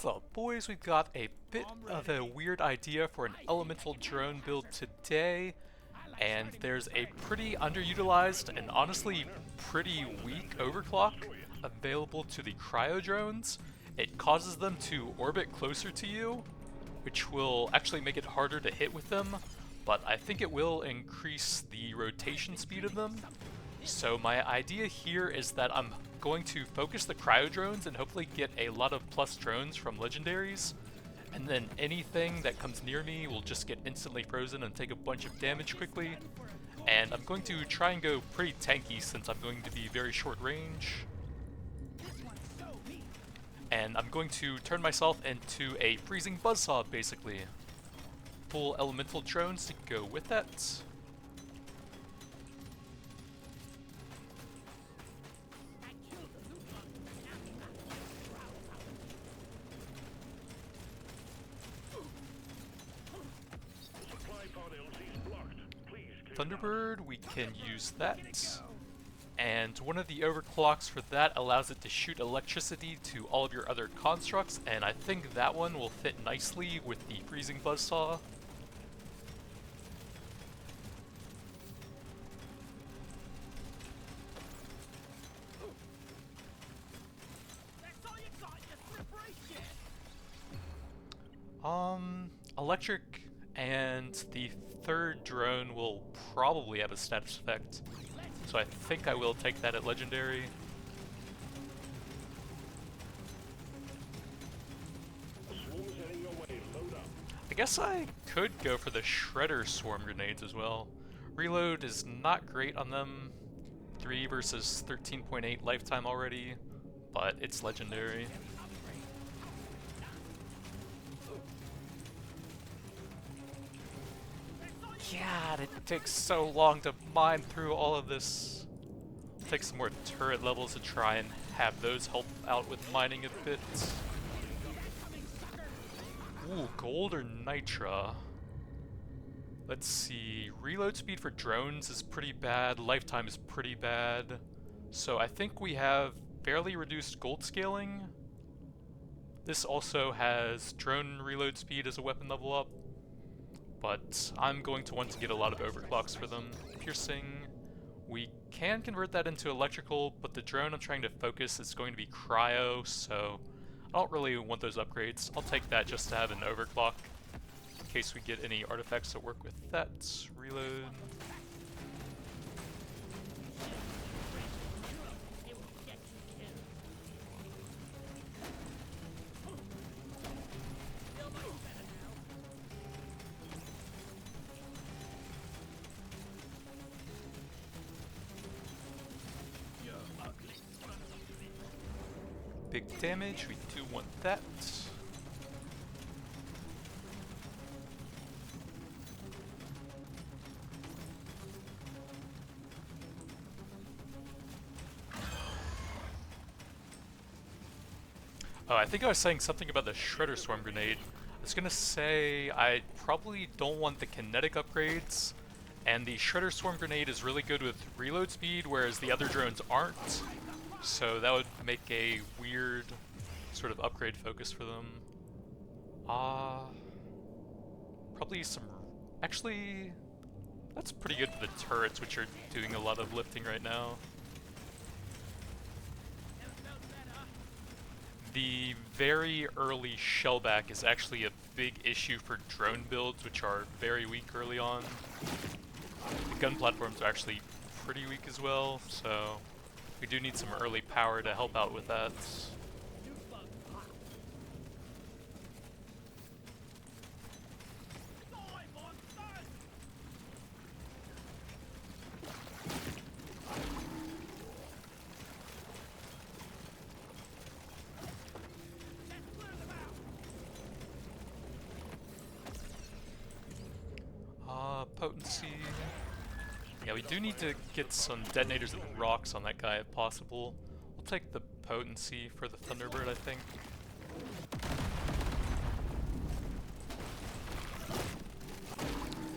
What's up, boys? We've got a bit of a weird idea for an elemental drone build today, and there's a pretty underutilized and honestly pretty weak overclock available to the cryo drones. It causes them to orbit closer to you, which will actually make it harder to hit with them, but I think it will increase the rotation speed of them. So my idea here is that I'm going to focus the cryo drones and hopefully get a lot of plus drones from legendaries, and then anything that comes near me will just get instantly frozen and take a bunch of damage quickly. And I'm going to try and go pretty tanky since I'm going to be very short range. And I'm going to turn myself into a freezing buzzsaw basically. Full elemental drones to go with that. Thunderbird, we can use that. And one of the overclocks for that allows it to shoot electricity to all of your other constructs, and I think that one will fit nicely with the freezing buzzsaw. Electric and the third drone will probably have a status effect, so I think I will take that at legendary. I guess I could go for the shredder swarm grenades as well. Reload is not great on them, 3 versus 13.8 lifetime already, but it's legendary. God, it takes so long to mine through all of this. I'll take some more turret levels to try and have those help out with mining a bit. Ooh, gold or nitra? Let's see, reload speed for drones is pretty bad, lifetime is pretty bad. So I think we have fairly reduced gold scaling. This also has drone reload speed as a weapon level up. But I'm going to want to get a lot of overclocks for them. Piercing, we can convert that into electrical, but the drone I'm trying to focus is going to be cryo, so I don't really want those upgrades. I'll take that just to have an overclock in case we get any artifacts that work with that. Reload. Big damage, we do want that. Oh, I think I was saying something about the shredder swarm grenade. I was gonna say I probably don't want the kinetic upgrades, and the shredder swarm grenade is really good with reload speed, whereas the other drones aren't. So that would make a weird sort of upgrade focus for them. Probably some... Actually, that's pretty good for the turrets, which are doing a lot of lifting right now. The very early shellback is actually a big issue for drone builds, which are very weak early on. The gun platforms are actually pretty weak as well, so we do need some early power to help out with that. Potency. Yeah, we do need to get some detonators and rocks on that guy if possible. We'll take the potency for the Thunderbird, I think.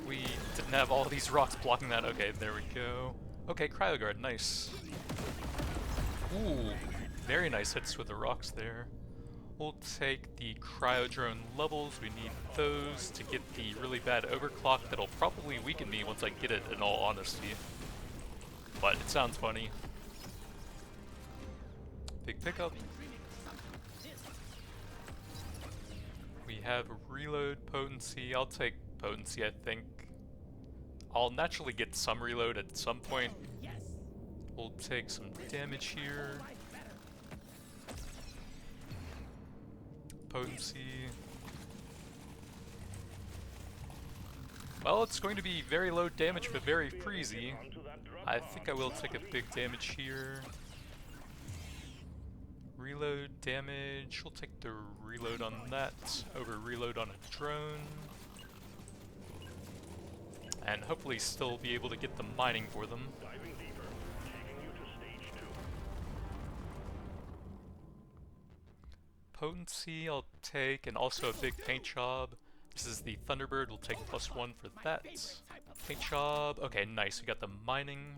We didn't have all these rocks blocking that. Okay, there we go. Okay, Cryoguard, nice. Ooh, very nice hits with the rocks there. We'll take the cryo drone levels. We need those to get the really bad overclock that'll probably weaken me once I get it, in all honesty. But it sounds funny. Big pickup. We have reload potency. I'll take potency, I think. I'll naturally get some reload at some point. We'll take some damage here. Potency. Well, it's going to be very low damage but very freezy. I think I will take a big damage here. Reload damage. We'll take the reload on that over reload on a drone. And hopefully still be able to get the mining for them. Potency I'll take, and also a big paint job. This is the Thunderbird, we'll take +1 for that. Paint job, okay, nice, we got the mining.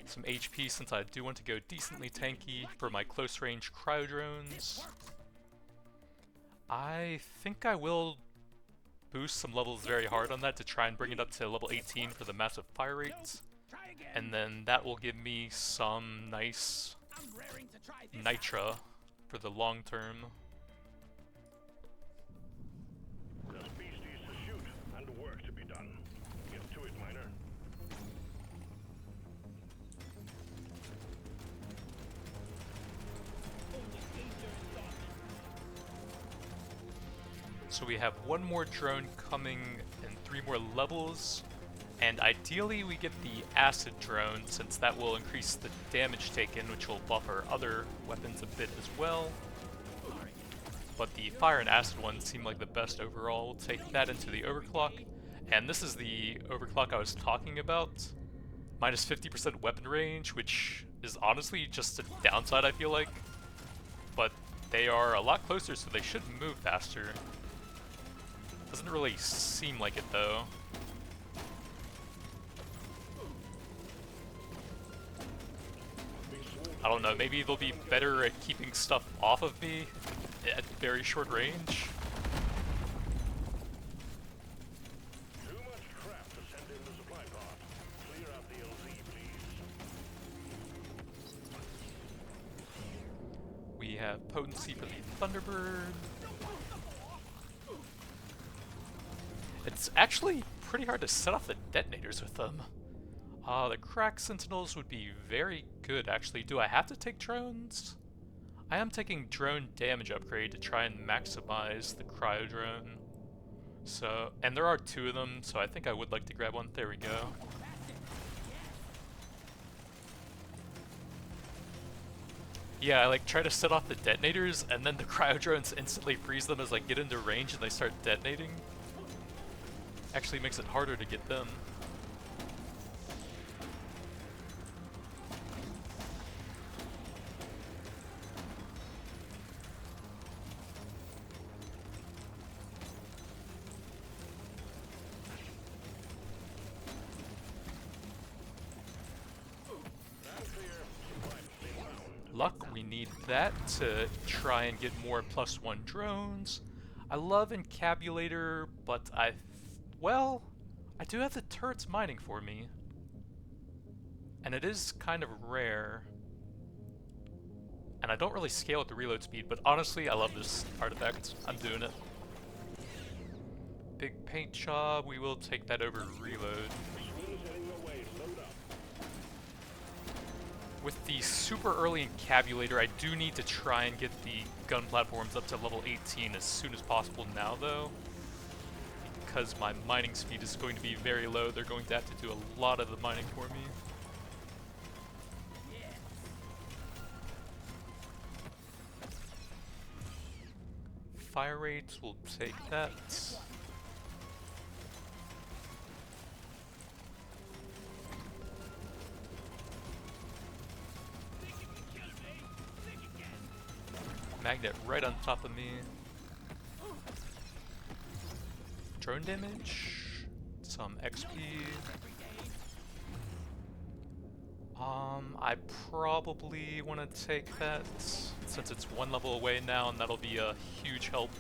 Some HP since I do want to go decently tanky for my close range cryo drones. I think I will boost some levels very hard on that to try and bring it up to level 18 for the massive fire rates. And then that will give me some nice nitra for the long term. There's beasties to shoot and work to be done. Get to it, miner. So we have one more drone coming and 3 more levels. And ideally we get the acid drone, since that will increase the damage taken, which will buff our other weapons a bit as well. But the fire and acid ones seem like the best overall. We'll take that into the overclock. And this is the overclock I was talking about. Minus 50% weapon range, which is honestly just a downside, I feel like. But they are a lot closer, so they should move faster. Doesn't really seem like it though. I don't know, maybe they'll be better at keeping stuff off of me at very short range. Too much crap to send in the supply pod. Clear out the LZ, please. We have potency for the Thunderbird. It's actually pretty hard to set off the detonators with them. The crack sentinels would be very good, actually. Do I have to take drones? I am taking drone damage upgrade to try and maximize the cryo drone. So, and there are 2 of them, so I think I would like to grab one. There we go. Yeah, I like try to set off the detonators, and then the cryo drones instantly freeze them as I get into range and they start detonating. Actually makes it harder to get them. Luck, we need that to try and get more +1 drones. I love Encabulator, but well, I do have the turrets mining for me. And it is kind of rare. And I don't really scale with the reload speed, but honestly, I love this artifact. I'm doing it. Big paint job, we will take that over reload. With the super early Encabulator, I do need to try and get the gun platforms up to level 18 as soon as possible now, though. Because my mining speed is going to be very low, they're going to have to do a lot of the mining for me. Fire rates, we'll take that. Magnet right on top of me. Drone damage, some XP. I probably want to take that, since it's one level away now, and that'll be a huge help.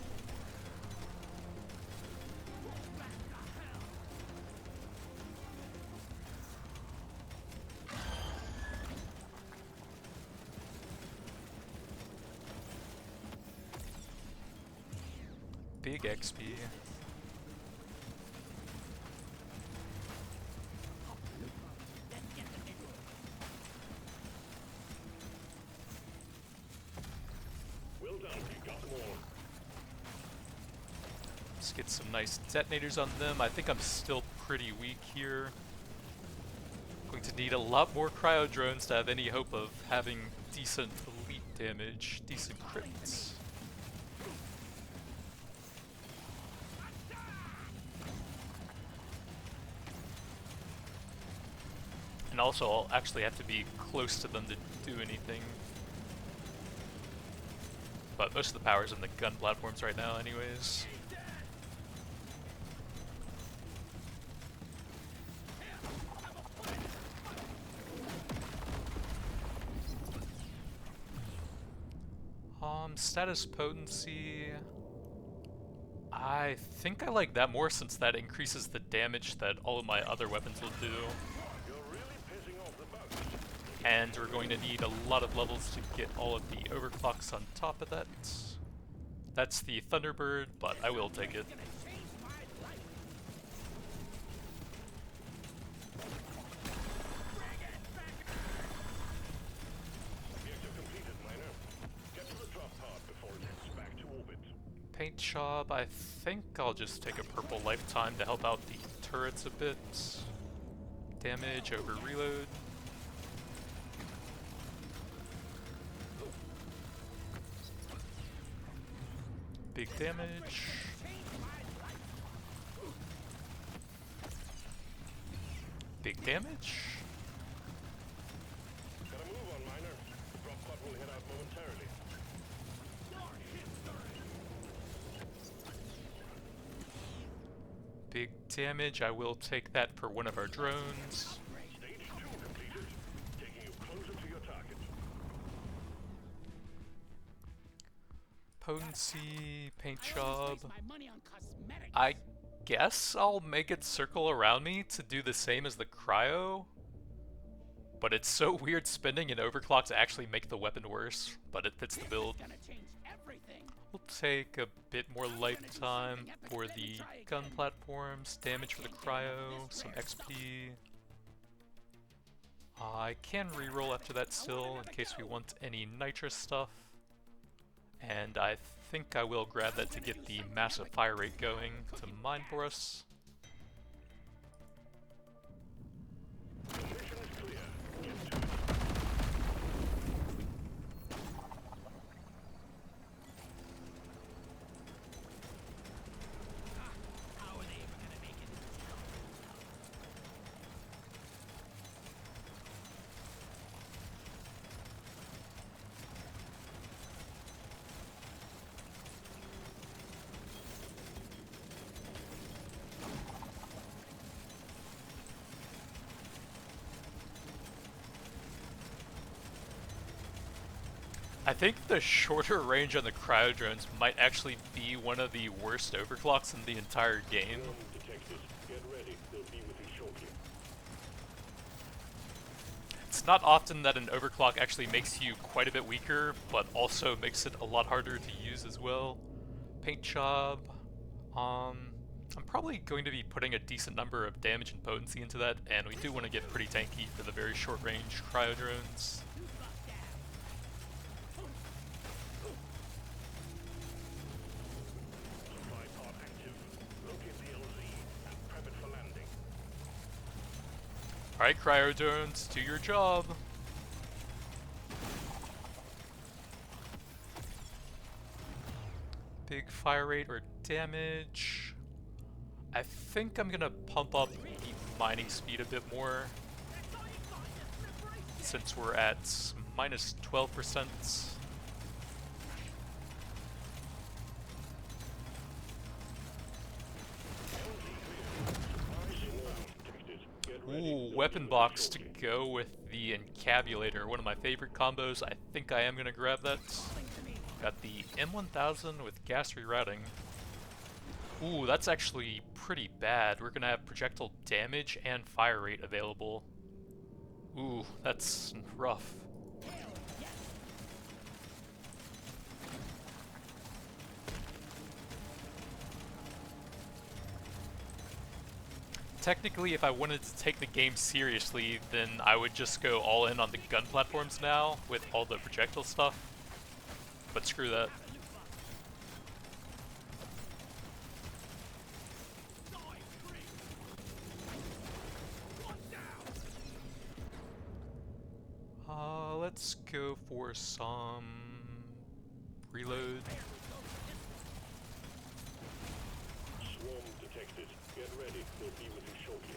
Big XP. Well done, you got them all. Let's get some nice detonators on them. I think I'm still pretty weak here. Going to need a lot more cryo drones to have any hope of having decent elite damage, decent crits. And also, I'll actually have to be close to them to do anything. But most of the power's in the gun platforms right now anyways. Status potency... I think I like that more since that increases the damage that all of my other weapons will do. You're really pissing off the bugs. And we're going to need a lot of levels to get all of the overclocks on top of that. That's the Thunderbird, but I will take it. Objective completed, miner. Get to the drop pod before it heads back to orbit. Paint job, I think I'll just take a purple lifetime to help out the turrets a bit. Damage over reload. Big damage. Big damage. Gotta move on, miner. The drop pod will head out momentarily. Big damage, I will take that for one of our drones. Stage 2 completed. Taking you closer to your target. Potency, paint job. I guess I'll make it circle around me to do the same as the cryo. But it's so weird spending an overclock to actually make the weapon worse, but it fits the build. We'll take a bit more lifetime for the gun platforms, damage for the cryo, some XP. I can reroll after that still, in case we want any nitrous stuff. And I think I will grab that to get the massive fire rate going to mine for us. The mission is clear. Get to it. I think the shorter range on the cryo drones might actually be one of the worst overclocks in the entire game. Detected. Get ready. They'll be with you shortly. It's not often that an overclock actually makes you quite a bit weaker, but also makes it a lot harder to use as well. Paint job. I'm probably going to be putting a decent number of damage and potency into that, and we do want to get pretty tanky for the very short range cryo drones. Supply pod active. Locate the LZ and prep it for landing. Alright, cryo drones, do your job. Big fire rate or damage. I think I'm gonna pump up the mining speed a bit more, since we're at minus 12%. Ooh, weapon box to go with the encabulator, one of my favorite combos. I think I am going to grab that. Got the M1000 with gas rerouting. Ooh, that's actually pretty bad. We're going to have projectile damage and fire rate available. Ooh, that's rough. Technically, if I wanted to take the game seriously, then I would just go all in on the gun platforms now with all the projectile stuff. But screw that. Let's go for some reload. Swarm detected. Get ready. We'll be with you shortly.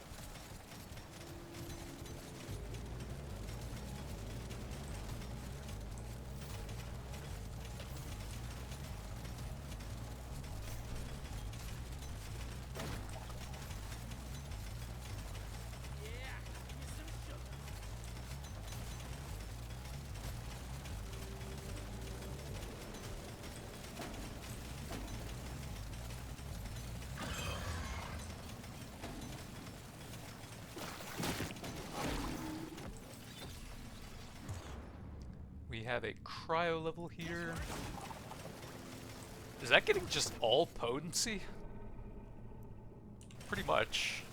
We have a cryo level here. Is that getting just all potency? Pretty much.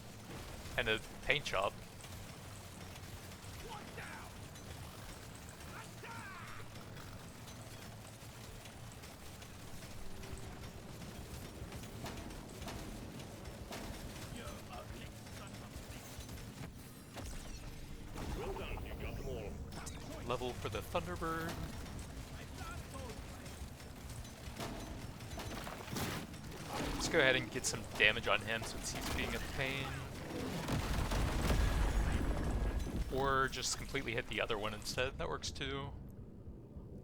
And a paint job. Well done. You got them all. Level for the Thunderbird. Let's go ahead and get some damage on him since he's being a pain. Or just completely hit the other one instead. That works too.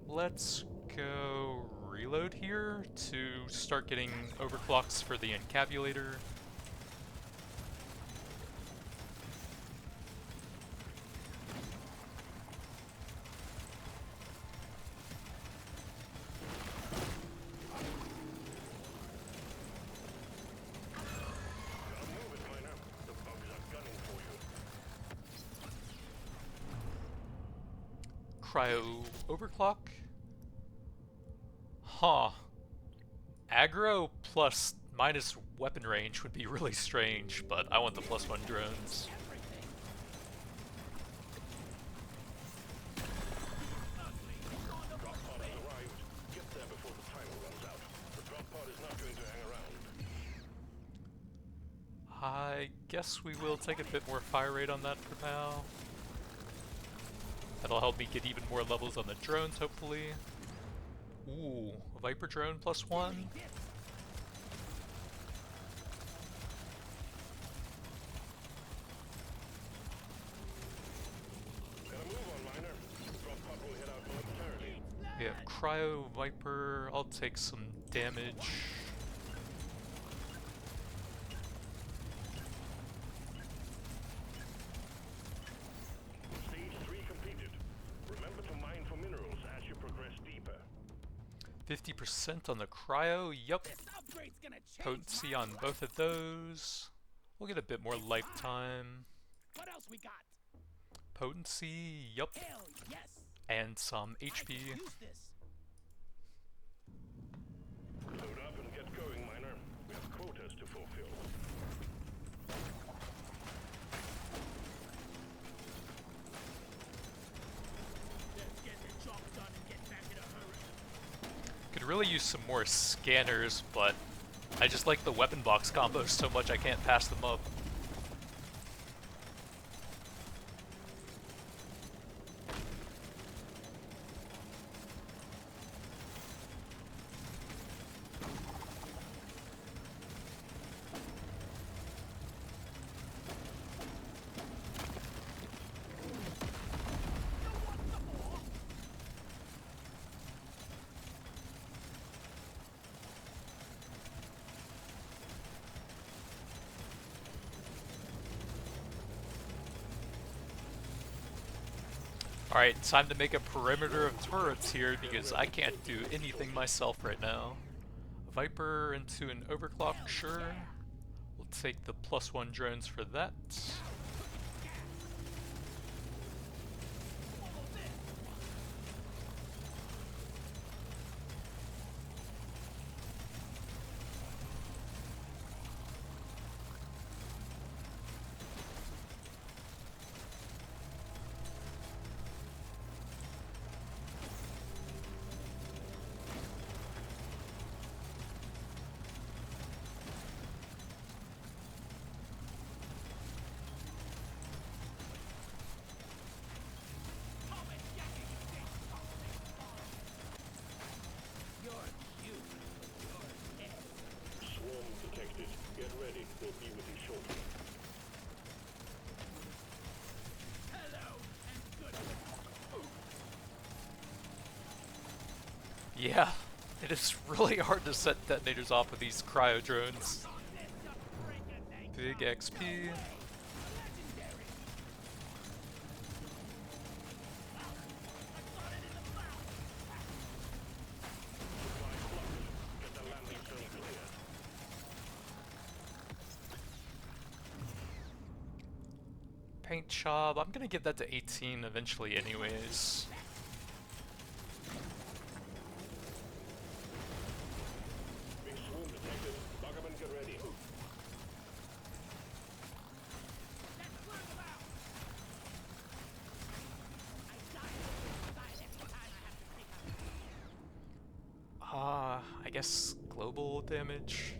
Let's go reload here to start getting overclocks for the encabulator. Cryo overclock? Huh. Aggro plus minus weapon range would be really strange, but I want the +1 drones. Drop pod has arrived. Get there before the timer runs out. The drop pod is not going to hang around. I guess we will take a bit more fire rate on that for now. That'll help me get even more levels on the drones, hopefully. Ooh, a Viper drone +1. Gotta move on, miner. Drop pod will head out momentarily. We have Cryo Viper. I'll take some damage. Stage 3 completed. Remember to mine for minerals as you progress deeper. 50% on the cryo, yup. Potency on both of those. We'll get a bit more lifetime. What else we got? Potency, yup. Hell yes. And some HP. Use this. Load up and get going, miner. We have quotas to fulfill. Let's get the job done and get back in a hurry. Could really use some more scanners, but I just like the weapon box combos so much I can't pass them up. Alright, time to make a perimeter of turrets here because I can't do anything myself right now. Viper into an overclock, sure. We'll take the +1 drones for that. Swarm detected. Get ready. They'll be with you shortly. Yeah, it is really hard to set detonators off with these cryo drones. Big XP. Get the landing zone clear. Paint job, I'm gonna get that to 18 eventually anyways. Big swarm detected. Buggerman, get ready. I guess global damage.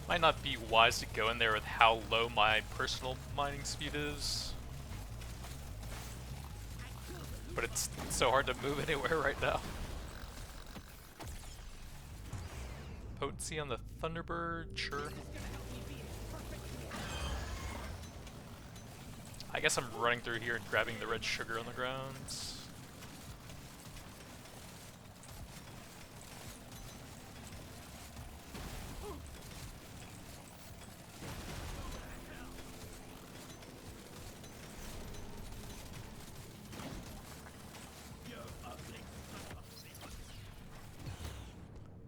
Might not be wise to go in there with how low my personal mining speed is. But it's so hard to move anywhere right now. Potency on the Thunderbird, sure. I guess I'm running through here and grabbing the red sugar on the ground.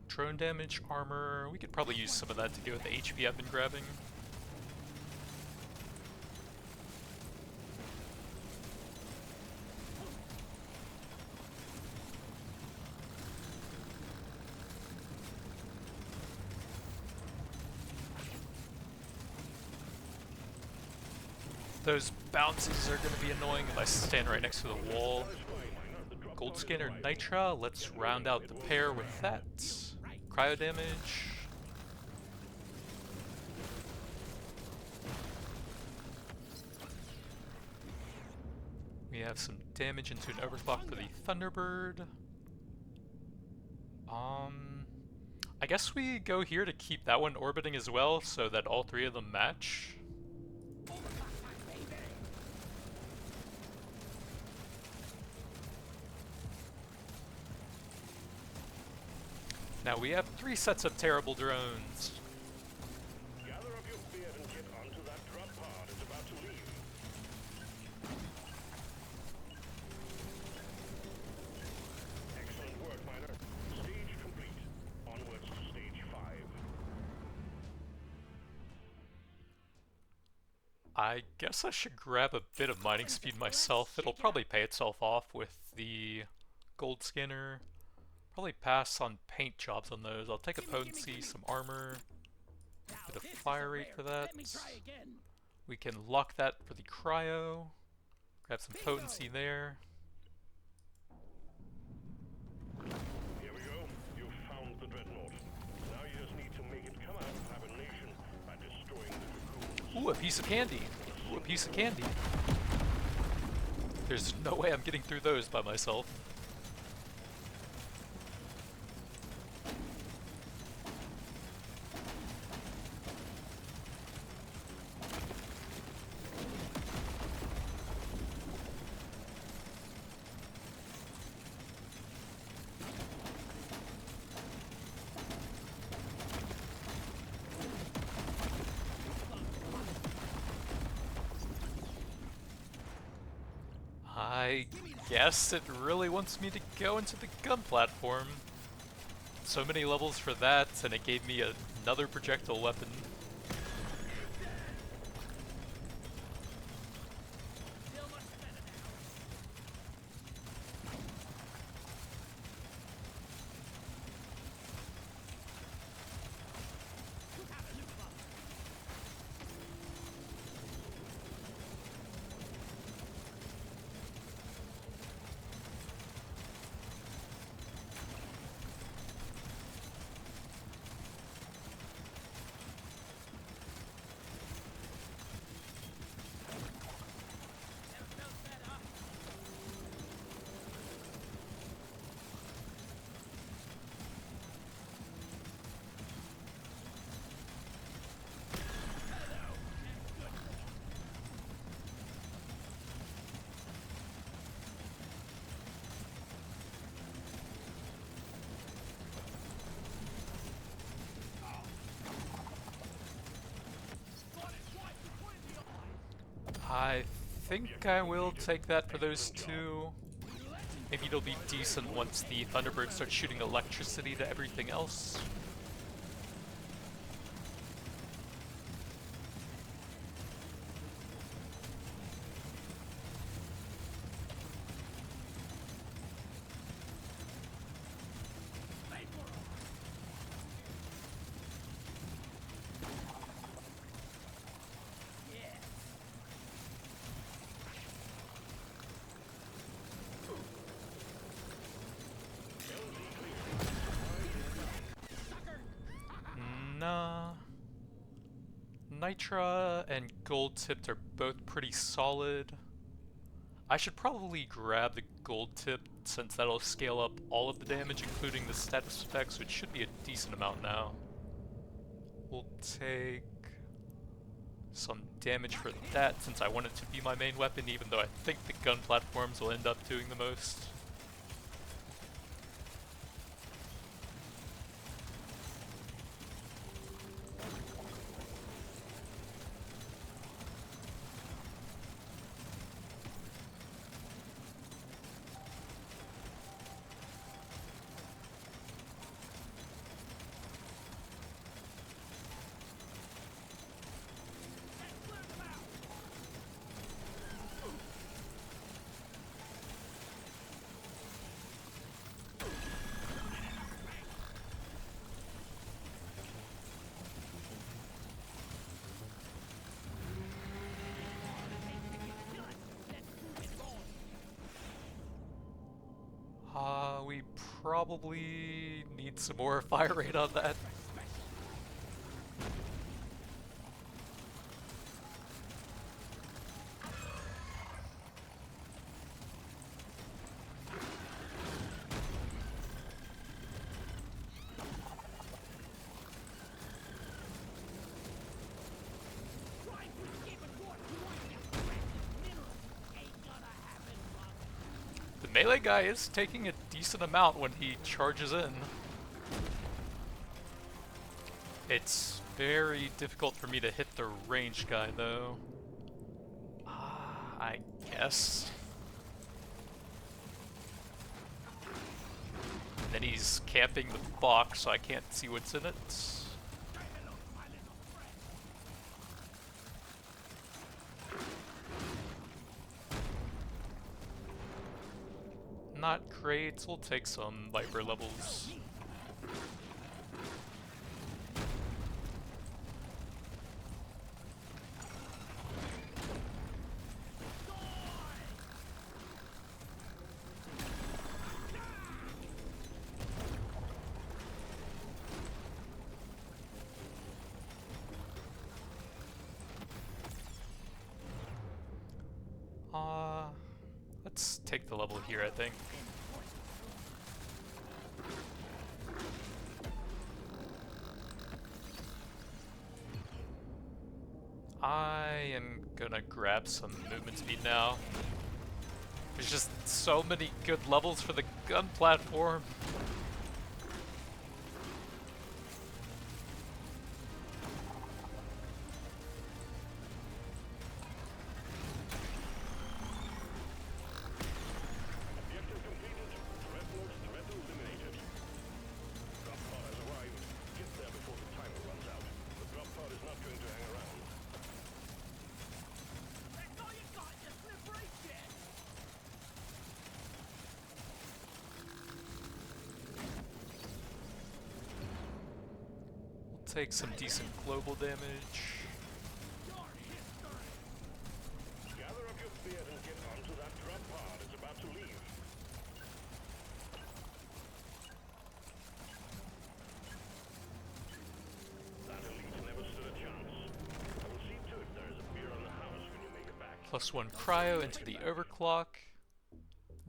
Drone damage, armor, we could probably use some of that to go with the HP I've been grabbing. Those bounces are going to be annoying if I stand right next to the wall. Gold Scanner Nitra, let's round out the pair with that. Cryo damage. We have some damage into an overclock for the Thunderbird. I guess we go here to keep that one orbiting as well so that all three of them match. Now we have 3 sets of terrible drones. Gather up your beard and get onto that drop pod. It's about to leave. Excellent work, Miner. Stage complete. Onwards to stage 5. I guess I should grab a bit of mining speed myself. It'll probably pay itself off with the gold scanner. Probably pass on paint jobs on those. I'll take a potency, some armor, bit of fire rate for that. We can lock that for the cryo. Grab some potency there. Here we go. You've found the dreadnought. Now you just need to make it come out of hibernation by destroying the cocoons. Ooh, a piece of candy. Ooh, a piece of candy. There's no way I'm getting through those by myself. I guess it really wants me to go into the gun platform. So many levels for that, and it gave me another projectile weapon. Feel much better now. Have a look up. Never felt better. I think I will take that for those two. Maybe it'll be decent once the Thunderbird starts shooting electricity to everything else. Nah. Nitra and Gold Tipped are both pretty solid. I should probably grab the Gold Tipped since that'll scale up all of the damage, including the status effects, which should be a decent amount now. We'll take some damage for that since I want it to be my main weapon, even though I think the gun platforms will end up doing the most. We probably need some more fire rate on that. The melee guy is taking a decent amount when he charges in. It's very difficult for me to hit the ranged guy though. I guess. And then he's camping the box, so I can't see what's in it. Not great, we'll take some Viper levels. Let's take the level here, I think. I am gonna grab some movement speed now. There's just so many good levels for the gun platform. take some decent global damage. Gather up your beard and get onto that drop pod. It's about to leave. That elite never stood a chance. I will see to it there is a beer on the house when you make it back. +1 cryo into the overclock.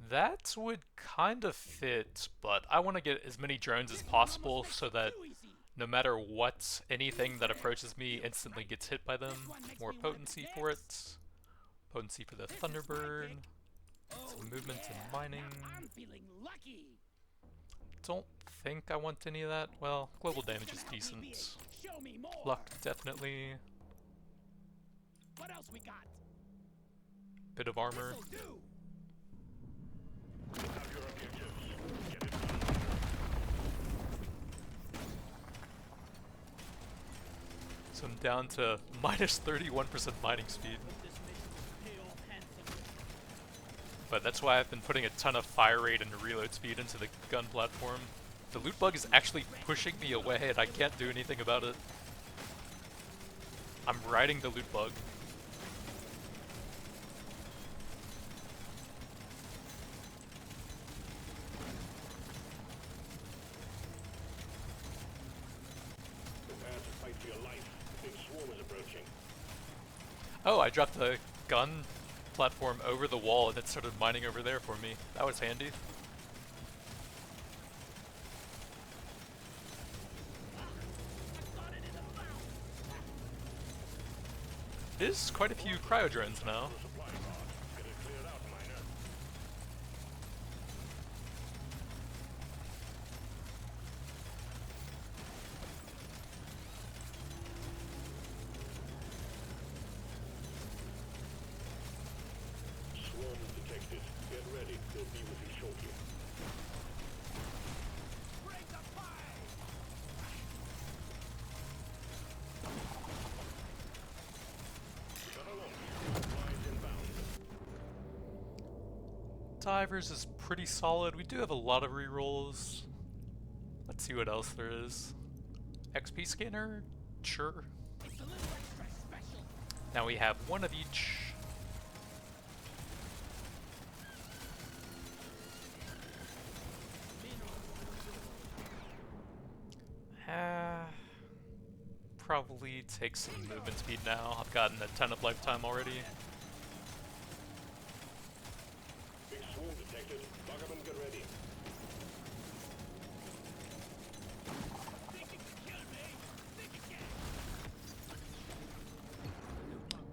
That would kind of fit, but I want to get as many drones as possible so that no matter what, anything that approaches me instantly gets hit by them. More potency for it. Potency for the Thunderbird. Some movement and mining. I'm feeling lucky. Don't think I want any of that. Well, global damage is decent. Show me more. Luck, definitely. What else we got? Bit of armor. This'll do. Have your objectives. Get it done. So I'm down to -31% mining speed. This mission will pay off handsomely. But that's why I've been putting a ton of fire rate and reload speed into the gun platform. The loot bug is actually pushing me away and I can't do anything about it. I'm riding the loot bug. Prepare to fight for your life. The big swarm is approaching. Oh, I dropped the gun platform over the wall and it started mining over there for me. That was handy. There's quite a few cryo drones now. Supply pod. Get it cleared out, miner. Swarm detected. Get ready. They'll be with you shortly. Break the fight. Shuttle launch. Supplies inbound. Divers is pretty solid. We do have a lot of rerolls. Let's see what else there is. XP scanner? Sure. It's a little extra special. Now we have one of each. Probably take some movement speed now. I've gotten a ton of lifetime already. Big swarm detected. Lock up and get ready. Think you can kill me? Think you can.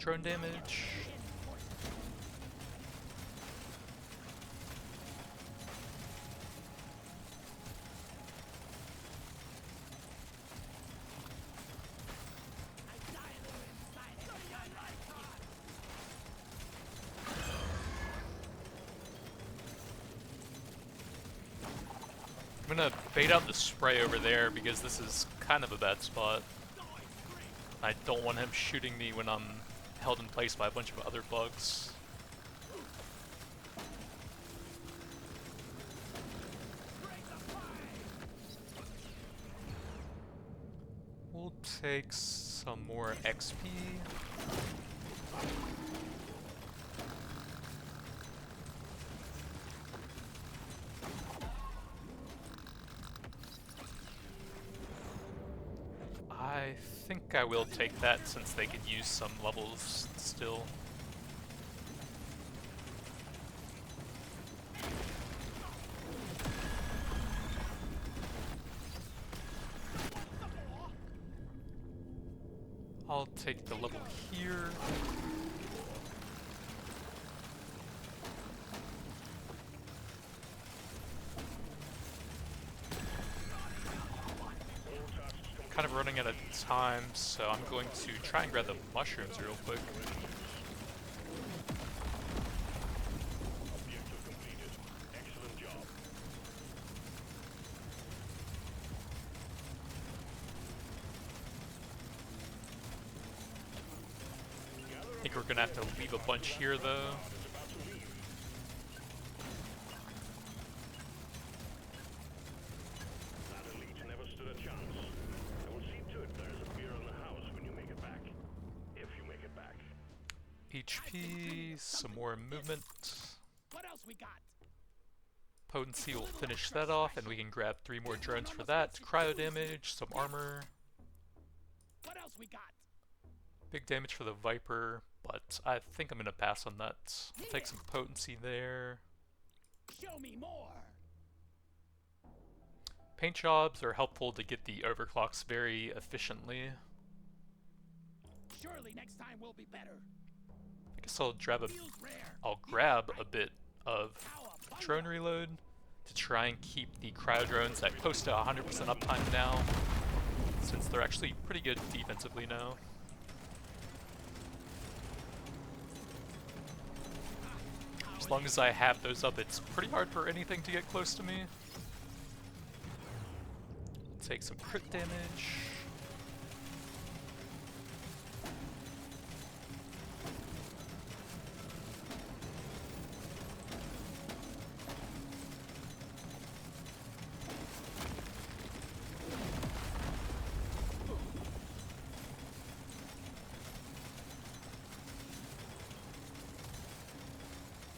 Drone damage. I die a little inside. So you like God. I'm gonna bait out the spray over there because this is kind of a bad spot. I don't want him shooting me when I'm held in place by a bunch of other bugs. We'll take some more XP. I think I will take that since they could use some levels still. I'll take the level here. Kind of running out of time, so I'm going to try and grab the mushrooms real quick. Objective completed. Excellent job. I think we're gonna have to leave a bunch here though. It's about to leave. That elite never stood a chance. I will see to it there HP, some more movement. What else we got? Potency will finish that off, and we can grab 3 more drones for that. Cryo damage, some armor. What else we got? Big damage for the Viper, but I think I'm gonna pass on that. I'll take some potency there. Show me more. Paint jobs are helpful to get the overclocks very efficiently. Surely next time will be better. I guess I'll grab Feels rare. a bit of drone reload to try and keep the cryo drones at close to 100% uptime now, since they're actually pretty good defensively now. As long as I have those up, it's pretty hard for anything to get close to me. Take some crit damage.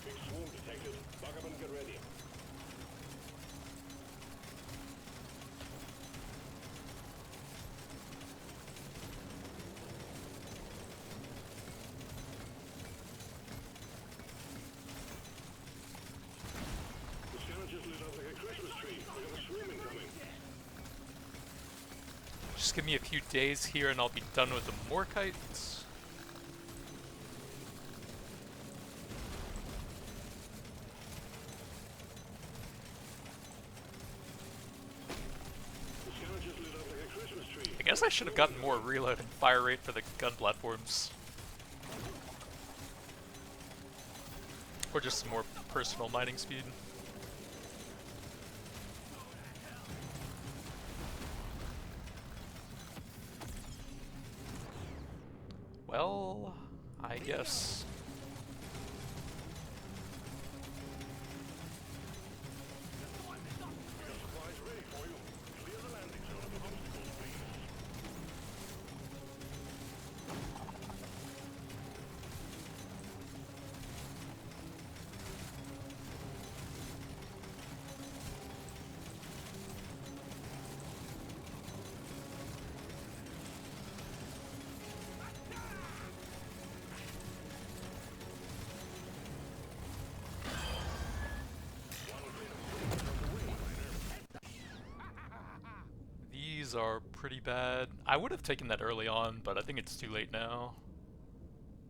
Big swarm detected. Lock up and get ready. The scanner just lit up like a Christmas tree. We got a swarm incoming. Just give me a few days here and I'll be done with the Morkites. The scanner just lit up like a Christmas tree. I guess I should have gotten more reload and fire rate for the gun platforms. Or just some more personal mining speed. Well, I guess. Supplies ready for you. Clear the landing zone of obstacles, please. These are pretty bad. I would have taken that early on, but I think it's too late now.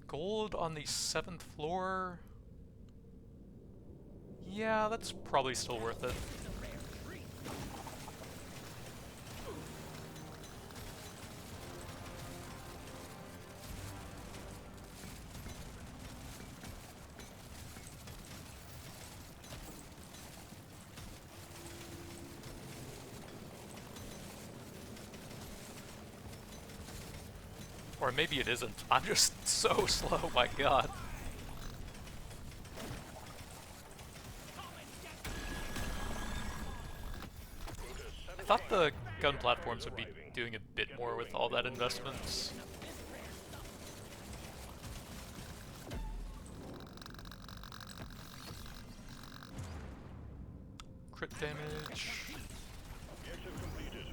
Gold on the 7th floor? Yeah, that's probably still worth it. Or maybe it isn't. I'm just so slow, my god. I thought the gun platforms would be doing a bit more with all that investment. Crit damage. Objective completed.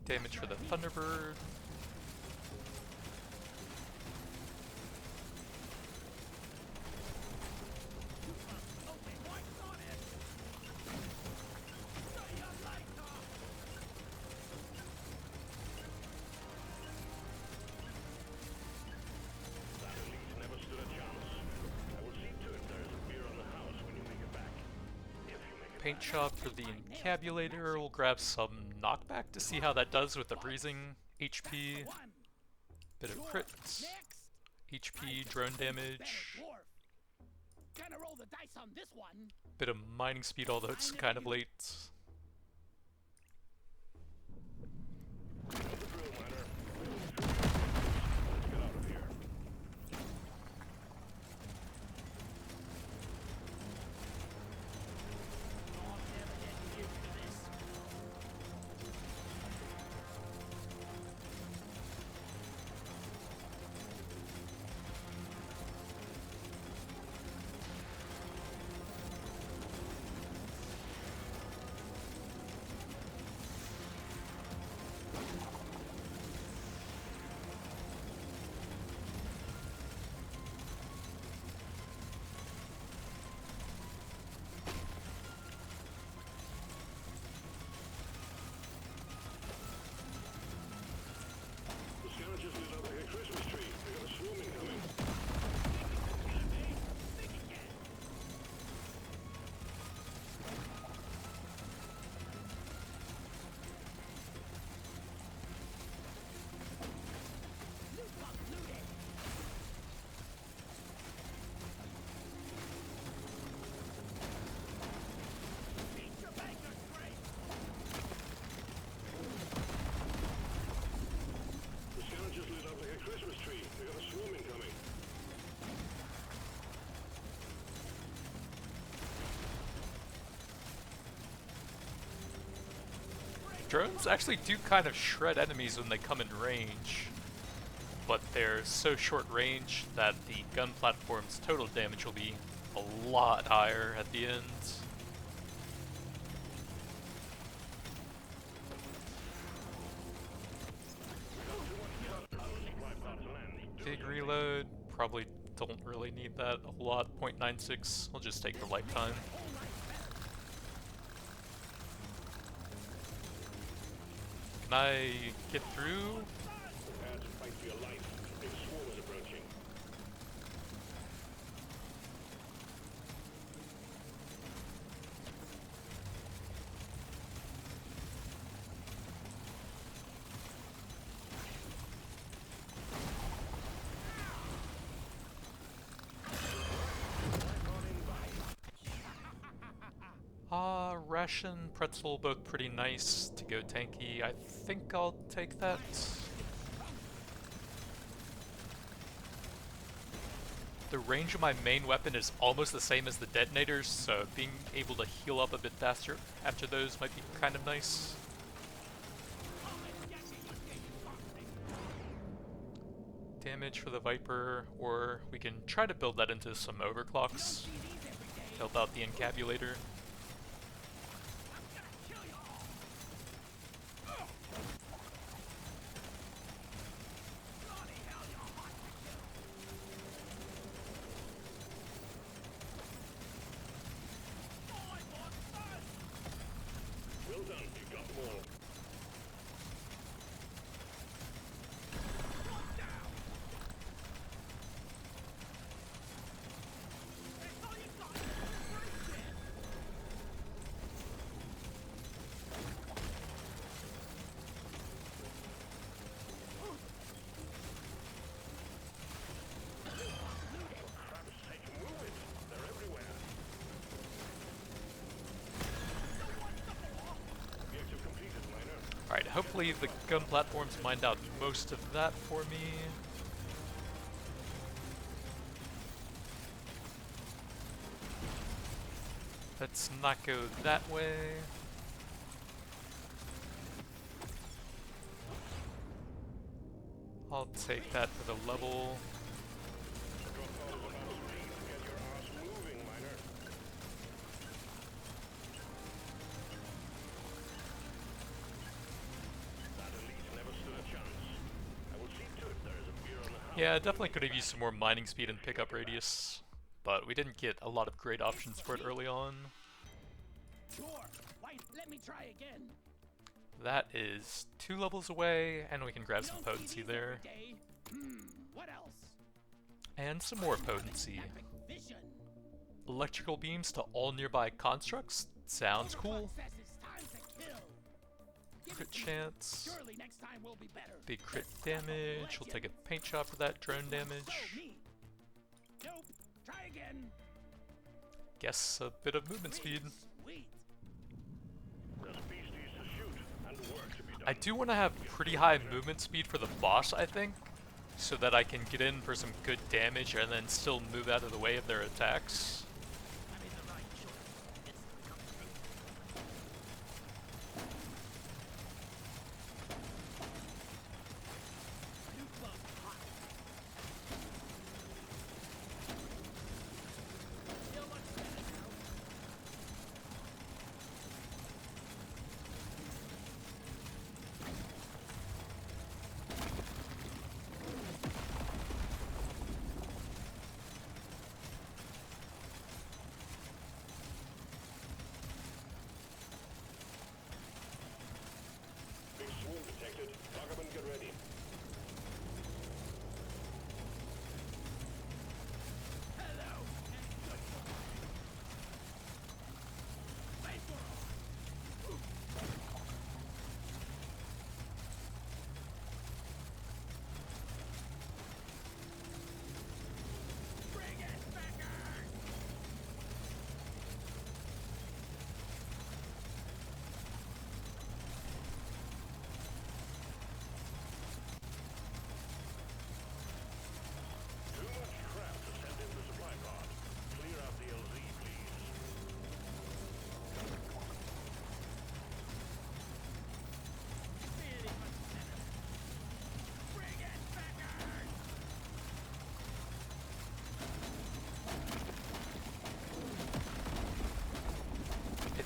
Damage for the Thunderbird. That elite never stood a chance. I will see to it there is a beer on the house when you make it back. If you make it Paint shop for the encabulator. We'll grab some knockback to see how that does with the freezing HP. Bit of crits. HP, drone damage. Gonna roll the dice on this one. Bit of mining speed, although it's kind of late. the drill, miner. Let's get out of here. I'll never get used to this. drones actually do kind of shred enemies when they come in range, but they're so short range that the gun platform's total damage will be a lot higher at the end. Big reload, probably don't really need that a whole lot. 0.96, I'll just take the lifetime. Can I get through? Prepare to fight for your life. A big swarm is approaching. Ration, pretzel, both pretty nice to go tanky. I think I'll take that. The range of my main weapon is almost the same as the detonators, so being able to heal up a bit faster after those might be kind of nice. Damage for the Viper, or we can try to build that into some overclocks. Help out the encabulator. Well done, you got them all. Alright, hopefully the gun platforms mined out most of that for me. Let's not go that way. I'll take that for the level. Yeah, definitely could have used some more mining speed and pickup radius, but we didn't get a lot of great options for it early on. Let me try again. That is 2 levels away, and we can grab some potency there. What else? And some more potency. Vision. Electrical beams to all nearby constructs? Sounds cool. Crit chance. Surely next time will be better. Big crit damage. We'll take a paint shot for that drone damage. Nope. Try again. Guess a bit of movement speed. Sweet. There's beasties to shoot and work to be done. I do want to have pretty high movement speed for the boss, I think, so that I can get in for some good damage and then still move out of the way of their attacks.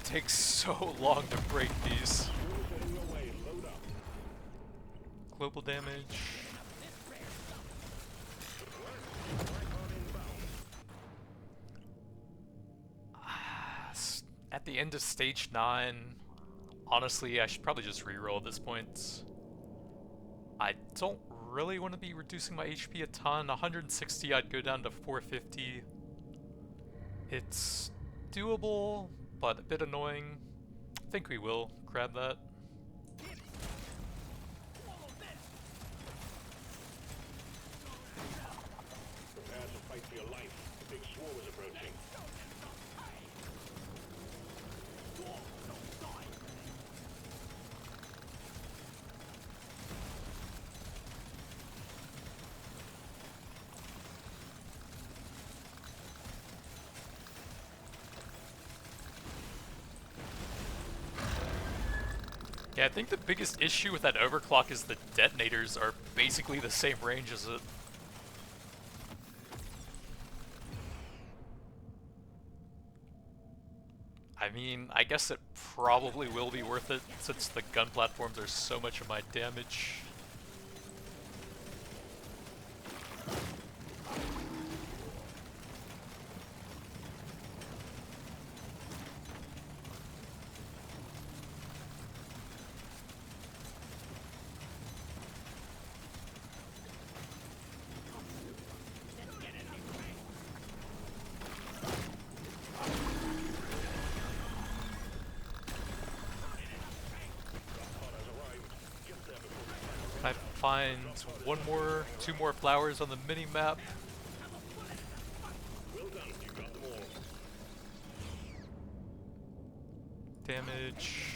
takes so long to break these. Global damage. At the end of stage 9, honestly, I should probably just reroll at this point. I don't really want to be reducing my HP a ton. 160, I'd go down to 450. It's doable, but a bit annoying. I think we will grab that. Prepare to fight for your life. The big swarm is approaching. Yeah, I think the biggest issue with that overclock is the detonators are basically the same range as it. I mean, I guess it probably will be worth it since the gun platforms are so much of my damage. I find two more flowers on the mini map. Well done, you got them all. Damage.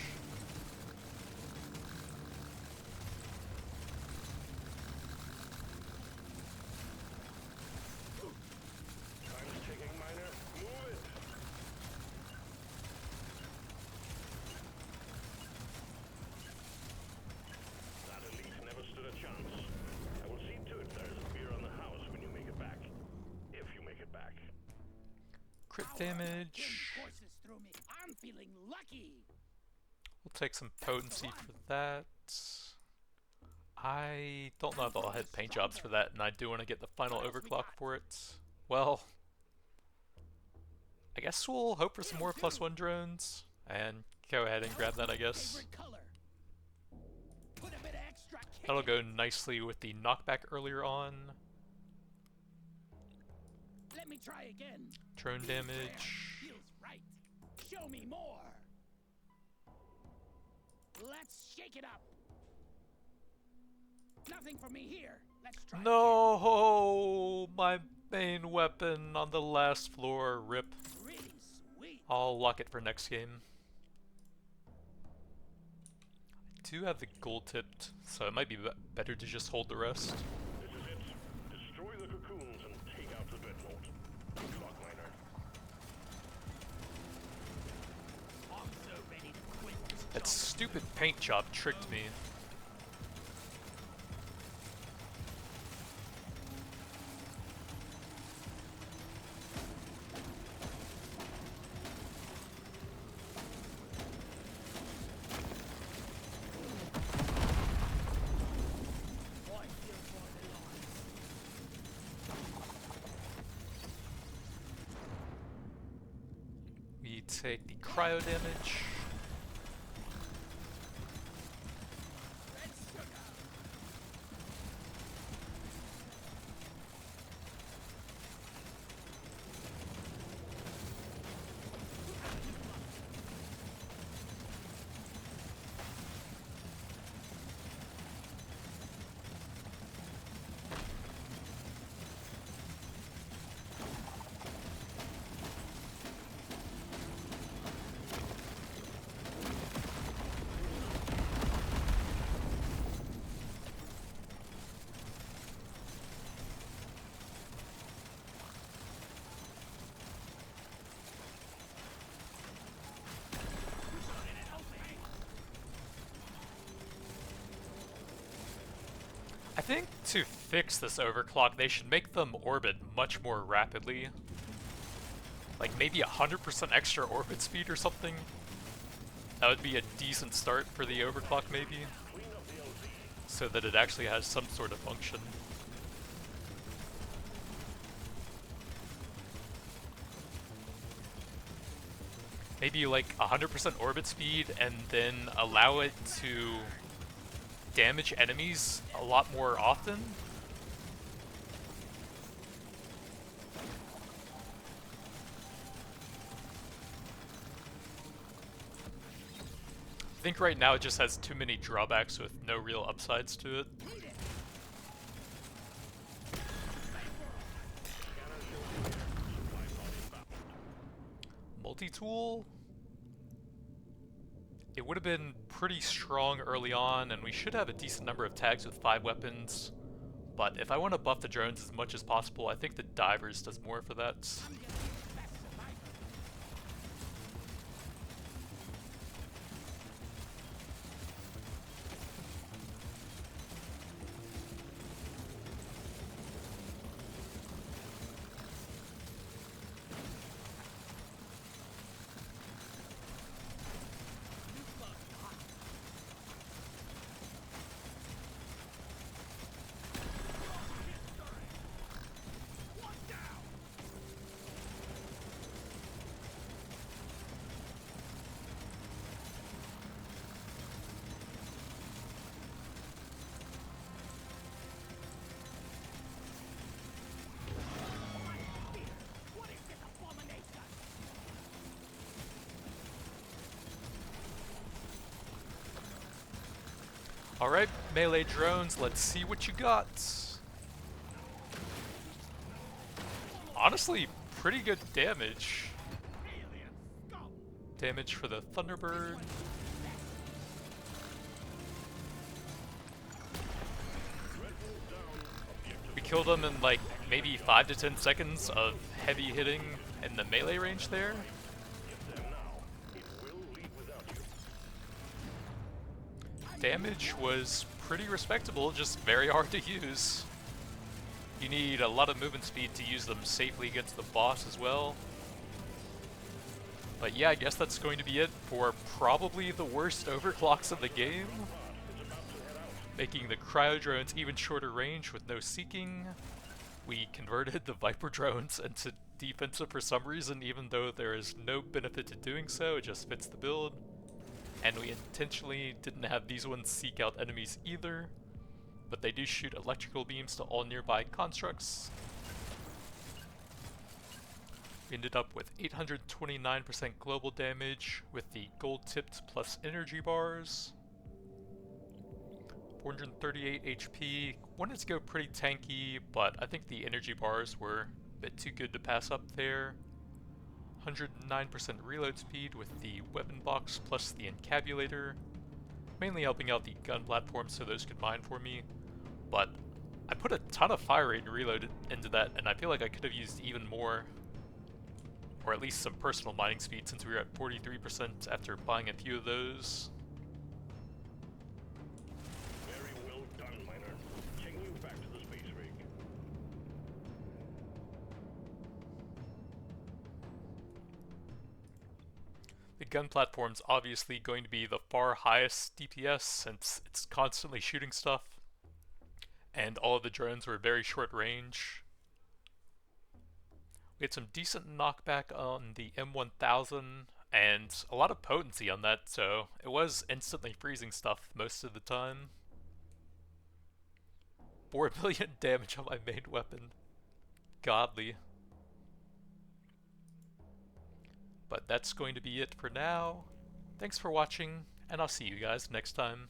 Time's ticking, miner. Move it. That elite never stood a chance. I will see to it there is a beer on the house when you make it back. If you make it back. Crit damage. Courses through me. I'm feeling lucky. We'll take some potency for that. I don't know if I'll hit paint jobs for that, and I do want to get the final overclock for it. Well, I guess we'll hope for some more +1 drones, and go ahead and grab that, I guess. Favorite color. Put a bit of extra kick That'll in go it. nicely with the knockback earlier on. Let me try again. Drone There. damage. Feels right. Show me more. Let's shake it up. Nothing for me here. Let's try again. No, my main weapon on the last floor. Rip. Really sweet. I'll lock it for next game. I do have the gold tipped, so it might be better to just hold the rest. This is it. Destroy the cocoons and take out the dreadnought. Good luck, miner. I'm so ready to quit this That job. stupid paint job tricked me. Boy, feels more than lies. We take the cryo damage. Red sugar. I think to fix this overclock, they should make them orbit much more rapidly. Like maybe 100% extra orbit speed or something. That would be a decent start for the overclock maybe, so that it actually has some sort of function. Maybe like 100% orbit speed and then allow it to damage enemies a lot more often. I think right now it just has too many drawbacks with no real upsides to it. Multi-tool? It would have been pretty strong early on, and we should have a decent number of tags with 5 weapons. But if I want to buff the drones as much as possible, I think the divers does more for that. Alright, melee drones, let's see what you got. Honestly, pretty good damage. Damage for the Thunderbird. We killed him in like maybe 5 to 10 seconds of heavy hitting in the melee range there. Damage was pretty respectable, just very hard to use. You need a lot of movement speed to use them safely against the boss as well. But yeah, I guess that's going to be it for probably the worst overclocks of the game. Making the cryo drones even shorter range with no seeking. We converted the Viper drones into defensive for some reason, even though there is no benefit to doing so, it just fits the build. And we intentionally didn't have these ones seek out enemies either, but they do shoot electrical beams to all nearby constructs. We ended up with 829% global damage with the gold tipped plus energy bars. 438 HP. Wanted to go pretty tanky, but I think the energy bars were a bit too good to pass up there. 109% reload speed with the weapon box plus the encabulator, mainly helping out the gun platforms so those could mine for me, but I put a ton of fire rate and reload into that, and I feel like I could have used even more, or at least some personal mining speed since we were at 43% after buying a few of those. Very well done, miner. Taking you back to the space rig. The gun platform's obviously going to be the far highest DPS since it's constantly shooting stuff, and all of the drones were very short range. We had some decent knockback on the M1000 and a lot of potency on that, so it was instantly freezing stuff most of the time. 4 million damage on my main weapon. Godly. But that's going to be it for now. Thanks for watching, and I'll see you guys next time.